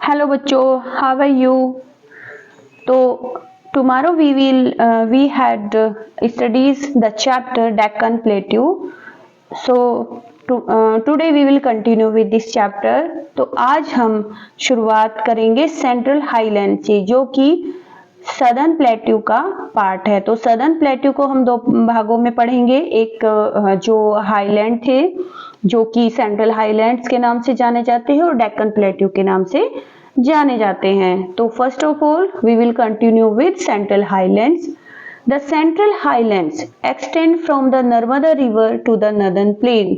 Hello बच्चों, how are you? तो tomorrow we had studies the chapter Deccan Plateau. Today we will continue with this chapter. तो आज हम शुरुआत करेंगे सेंट्रल हाईलैंड से, जो कि सदर्न प्लेट्यू का पार्ट है। तो सदर्न प्लेट्यू को हम दो भागों में पढ़ेंगे। एक जो हाईलैंड थे जो कि सेंट्रल हाईलैंड्स के नाम से जाने जाते हैं और डेक्कन प्लेट्यू के नाम से जाने जाते हैं। तो first of all we will continue with central highlands. The central highlands extend from the Narmada river to the northern plain,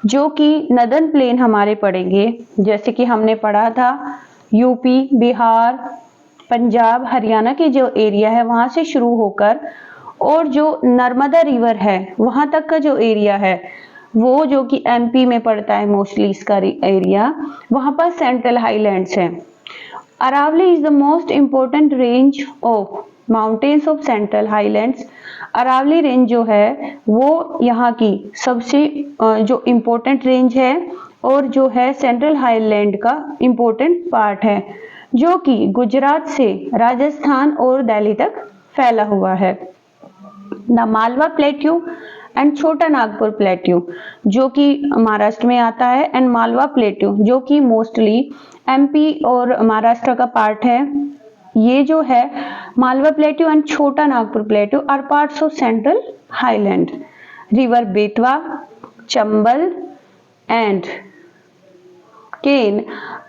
जो कि नदर्न प्लेन हमारे पढ़ेंगे। जैसे कि हमने पढ़ा था यूपी, बिहार, पंजाब, हरियाणा के जो एरिया है वहां से शुरू होकर और जो नर्मदा रिवर है वहां तक का जो एरिया है वो जो कि एमपी में पड़ता है मोस्टली इसका एरिया, वहां पर सेंट्रल हाईलैंड्स है। Aravalli is the most important range of mountains of central highlands. Aravalli range जो है वो यहाँ की सबसे जो इम्पोर्टेंट रेंज है और जो है सेंट्रल हाईलैंड का इम्पोर्टेंट पार्ट है, जो कि गुजरात से राजस्थान और दिल्ली तक फैला हुआ है। The Malwa plateau and Chota Nagpur plateau जो कि महाराष्ट्र में आता है, एंड मालवा प्लेट्यू जो कि मोस्टली एमपी और महाराष्ट्र का पार्ट है। ये जो है Malwa plateau and Chota Nagpur plateau are parts of central highland. River Betwa, Chambal and Ken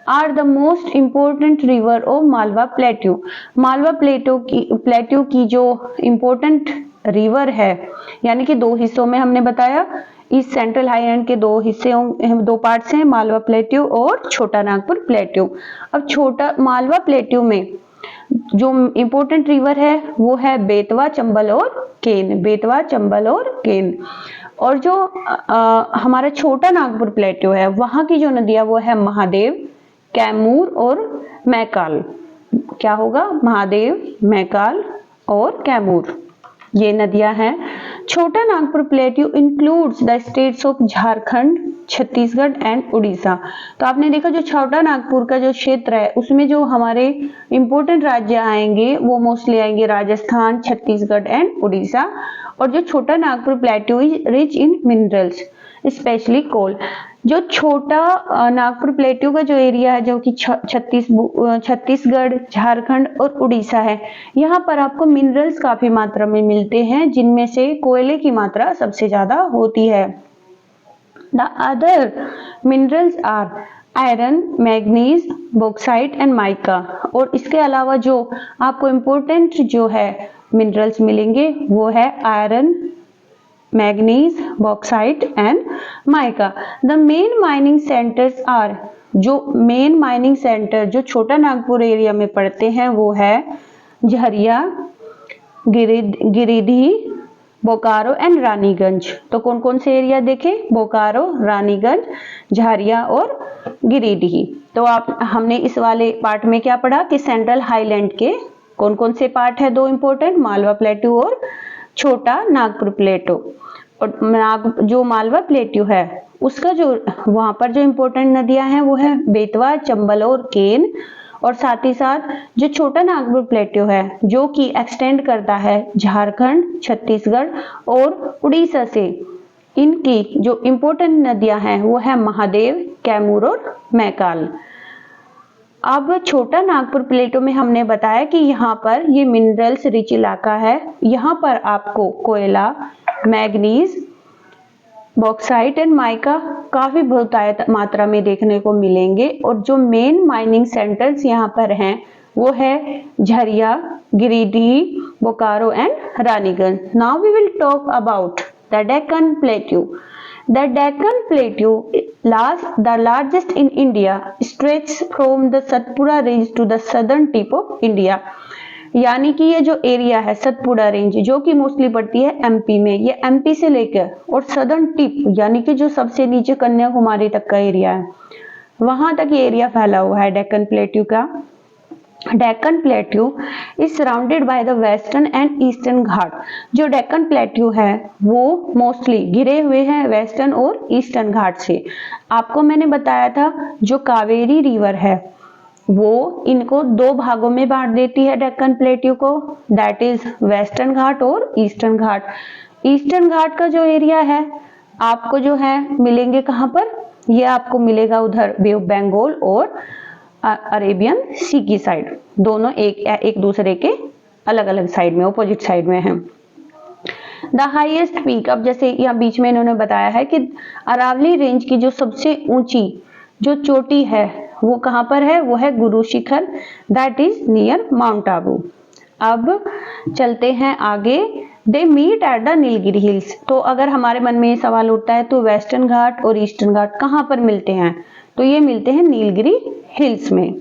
are the most important river of Malwa plateau. Malwa plateau की जो इंपोर्टेंट रिवर है, यानी कि दो हिस्सों में हमने बताया, इस सेंट्रल हाईलैंड के दो हिस्से, दो पार्ट्स हैं, मालवा प्लेट्यू और छोटा नागपुर प्लेट्यू। अब छोटा मालवा प्लेट्यू में जो इंपोर्टेंट रिवर है वो है बेतवा, चंबल और केन। बेतवा, चंबल और केन। और जो हमारा छोटा नागपुर प्लेट्यू है वहां की जो नदियां वो है महादेव, कैमूर और मैकाल। क्या होगा? महादेव, मैकाल और कैमूर, ये नदियां हैं। छोटा Nagpur plateau includes the states of Jharkhand, Chhattisgarh and Orissa. तो आपने देखा जो छोटा नागपुर का जो क्षेत्र है उसमें जो हमारे इंपोर्टेंट राज्य आएंगे वो मोस्टली आएंगे राजस्थान, छत्तीसगढ़ एंड उड़ीसा। और जो Chota Nagpur plateau is rich in minerals specially coal. जो छोटा नागपुर प्लेट्यू का जो एरिया है जो कि छत्तीसगढ़, झारखंड और उड़ीसा है, यहाँ पर आपको मिनरल्स काफी मात्रा में मिलते हैं, जिनमें से कोयले की मात्रा सबसे ज्यादा होती है। The other minerals are iron, manganese, bauxite and mica. और इसके अलावा जो आपको इम्पोर्टेंट जो है मिनरल्स मिलेंगे वो है iron, manganese, bauxite and mica. The main mining centres are, जो मेन माइनिंग सेंटर जो छोटा नागपुर एरिया में पड़ते हैं वो है झरिया, गिरिडीह, बोकारो एंड रानीगंज। तो कौन कौन से एरिया देखे? बोकारो, रानीगंज, झारिया और गिरिडीह। तो हमने इस वाले पार्ट में क्या पढ़ा कि सेंट्रल हाईलैंड के कौन कौन से पार्ट है? दो इंपोर्टेंट, मालवा प्लेट्यू और छोटा नागपुर प्लेट्यू। और जो मालवा प्लेट्यू है उसका जो वहां पर जो इंपोर्टेंट नदियां हैं वो है बेतवा, चंबल और केन। और साथ ही साथ जो छोटा नागपुर प्लेट्यू है जो कि एक्सटेंड करता है झारखंड, छत्तीसगढ़ और उड़ीसा से, इनकी जो इंपोर्टेंट नदियां हैं वो है महादेव, कैमूर और मैकाल। अब छोटा नागपुर प्लेट्यू में हमने बताया कि यहाँ पर ये मिनरल्स रिच इलाका है। यहाँ पर आपको कोयला, मैग्नीज, बॉक्साइट एंड माइका काफी बहुतायत मात्रा में देखने को मिलेंगे। और जो मेन माइनिंग सेंटर्स यहाँ पर हैं वो है Jharia, Giridih, Bokaro and Raniganj. Now we will talk about the Deccan plateau. The Deccan Plateau, the largest in India, stretches from the Satpura Range to the southern tip of India. यानी कि ये जो एरिया है सतपुड़ा रेंज जो कि मोस्टली पड़ती है एमपी में, ये एमपी से लेकर और सदर्न टिप यानी कि जो सबसे नीचे कन्याकुमारी तक का एरिया है वहां तक ये एरिया फैला हुआ है डेक्कन प्लेट्यू का। Deccan plateau is surrounded by the western and eastern Ghat. जो डेक्कन प्लेट्यू है वो मोस्टली घिरे हुए हैं वेस्टर्न और ईस्टर्न घाट से। आपको मैंने बताया था जो कावेरी रिवर है वो इनको दो भागों में बांट देती है डेक्कन प्लेट्यू को, दैट इज वेस्टर्न घाट और ईस्टर्न घाट। ईस्टर्न घाट का जो एरिया है आपको जो है मिलेंगे कहाँ पर, ये आपको मिलेगा उधर बे ऑफ बंगाल और अरेबियन सी की साइड, दोनों एक दूसरे के अलग अलग साइड में, ऑपोजिट साइड में है। द हाईएस्ट पीक, अब जैसे यहाँ बीच में इन्होंने बताया है कि अरावली रेंज की जो सबसे ऊंची जो चोटी है वो कहाँ पर है, वो है Guru Shikhar, that is near mount Abu. अब चलते हैं आगे। They meet at the Nilgiri hills, तो अगर हमारे मन में ये सवाल उठता है तो वेस्टर्न घाट और ईस्टर्न घाट कहाँ पर मिलते हैं, तो ये मिलते हैं नीलगिरी हिल्स में।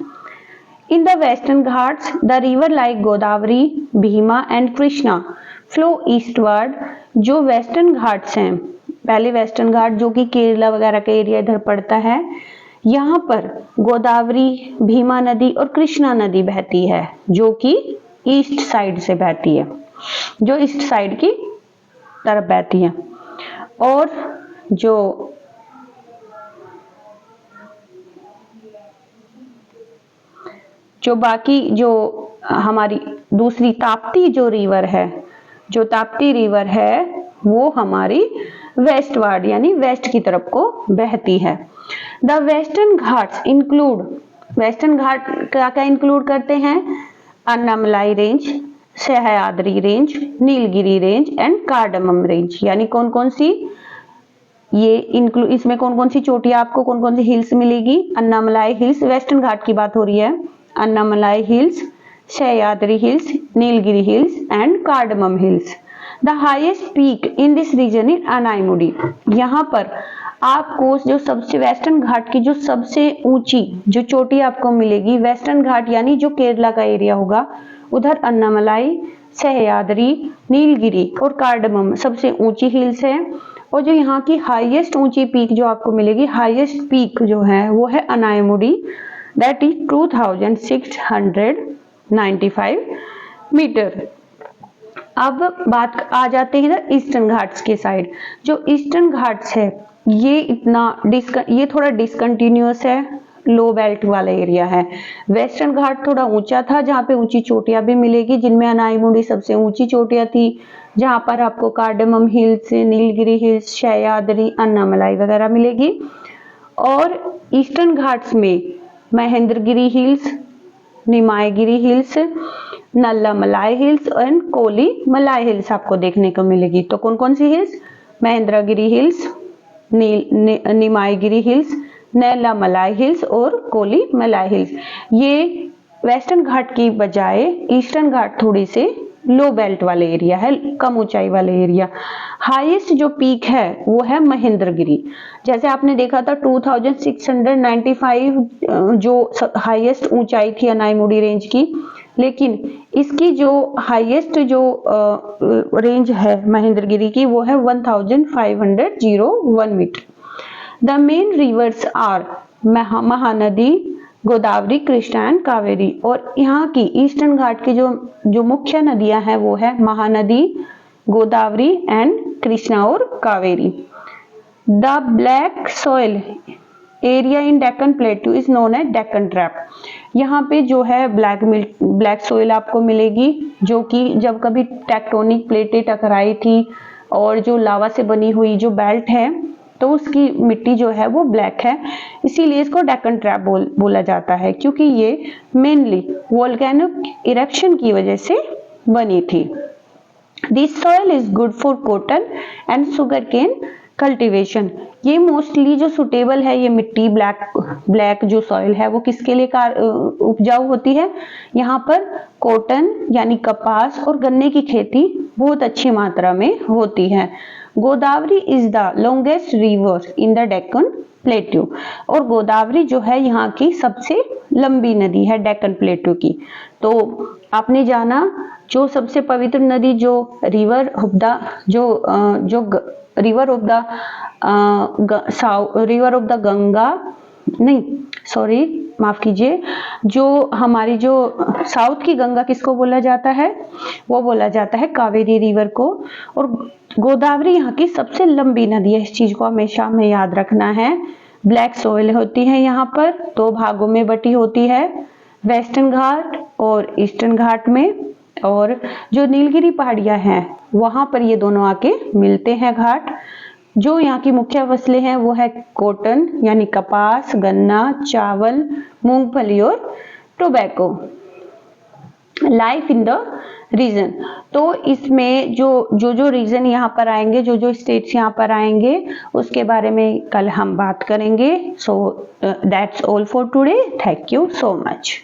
In the western Ghats the river like Godavari, Bhima and Krishna flow eastward. जो वेस्टर्न घाट्स हैं, पहले वेस्टर्न घाट जो कि केरला वगैरह का एरिया इधर पड़ता है, यहाँ पर गोदावरी, भीमा नदी और कृष्णा नदी बहती है जो कि ईस्ट साइड से बहती है, जो ईस्ट साइड की तरफ बहती है। और जो बाकी जो हमारी दूसरी ताप्ती जो रिवर है, जो ताप्ती रिवर है वो हमारी वेस्टवर्ड यानी वेस्ट की तरफ को बहती है। The western Ghats include, western Ghat क्या क्या इंक्लूड करते हैं, Annamalai range, Sahyadri range, Nilgiri range and cardamom range. यानी कौन कौन सी ये इसमें कौन कौन सी चोटियां आपको कौन कौन सी हिल्स मिलेगी, अन्नामलाई हिल्स, वेस्टर्न घाट की बात हो रही है, Anamalai hills, Sahyadri hills, Nilgiri hills and cardamom hills. The highest peak in this region is Anamudi. यहाँ पर आपको जो सबसे वेस्टर्न घाट की जो सबसे ऊंची जो चोटी आपको मिलेगी, वेस्टर्न घाट यानी जो केरला का एरिया होगा, उधर अन्नामलाई, सह्याद्री, नीलगिरी और कार्डमम सबसे ऊंची हिल्स है। और जो यहाँ की हाईएस्ट ऊंची पीक जो आपको मिलेगी, हाईएस्ट पीक जो है वो है अनाईमुडी, दैट इज 2695 मीटर। अब बात आ जाते हैं इधर ईस्टर्न घाट्स के साइड। जो ईस्टर्न घाट्स है ये थोड़ा डिसकंटिन्यूअस है, लो बेल्ट वाला एरिया है। वेस्टर्न घाट थोड़ा ऊंचा था जहाँ पे ऊंची चोटियां भी मिलेगी, जिनमें अनाईमुडी सबसे ऊंची चोटियां थी, जहां पर आपको cardamom hills, Nilgiri hills, Sahyadri, Annamalai वगैरह मिलेगी। और ईस्टर्न घाट्स में Mahendragiri hills, Nimaigiri hills, Nallamalai hills and Kolli Malai hills आपको देखने को मिलेगी। तो कौन कौन सी hills, Mahendragiri hills, Nimaigiri hills, Nallamalai hills और कोली मलाई हिल्स। ये वेस्टर्न घाट की बजाय ईस्टर्न घाट थोड़ी से लो बेल्ट वाले एरिया है, कम ऊंचाई वाले एरिया। हाईएस्ट जो पीक है वो है महेंद्रगिरी। जैसे आपने देखा था 2695 जो हाईएस्ट ऊंचाई थी अनाईमुडी रेंज की, लेकिन इसकी जो हाईएस्ट जो रेंज है महेंद्रगिरी की वो है 1501 metre. The main rivers are Mahanadi, Godavari, Krishna and Kaveri. और यहाँ की ईस्टर्न घाट की जो मुख्य नदियां हैं वो है महानदी, गोदावरी एंड कृष्णा और Kaveri. The black soil area in Deccan plateau is known as Deccan trap. यहाँ पे जो है ब्लैक सॉइल आपको मिलेगी, जो कि जब कभी टेक्टोनिक प्लेटें टकराई थी और जो लावा से बनी हुई जो बेल्ट है तो उसकी मिट्टी जो है वो ब्लैक है, इसीलिए इसको डेक्कन ट्रैप बोला जाता है, क्योंकि ये मेनली वोल्केनिक इरेक्शन की वजह से बनी थी। This soil is good for cotton and sugarcane cultivation. ये मोस्टली जो सुटेबल है, ये मिट्टी ब्लैक जो सॉइल है वो किसके लिए उपजाऊ होती है, यहाँ पर कॉटन यानी कपास और गन्ने की खेती बहुत अच्छी मात्रा में होती है। Godavari is the longest river in the Deccan plateau. और गोदावरी जो है यहाँ की सबसे लंबी नदी है डेक्कन प्लेट्यू की। तो आपने जाना जो सबसे पवित्र नदी जो रिवर ऑफ द गंगा, नहीं सॉरी माफ कीजिए, जो हमारी जो साउथ की गंगा किसको बोला जाता है, वो बोला जाता है कावेरी रिवर को। और गोदावरी यहाँ की सबसे लंबी नदी है, इस चीज को हमेशा हमें याद रखना है। ब्लैक सॉइल होती है यहाँ पर, दो भागों में बटी होती है, वेस्टर्न घाट और ईस्टर्न घाट में, और जो नीलगिरी पहाड़ियां हैं वहां पर ये दोनों आके मिलते हैं घाट। जो यहाँ की मुख्य फसलें हैं वो है कॉटन यानी कपास, गन्ना, चावल, मूंगफली और tobacco. Life in the region, तो इसमें जो रीजन यहाँ पर आएंगे, जो स्टेट्स यहाँ पर आएंगे उसके बारे में कल हम बात करेंगे। So that's all for today, thank you so much.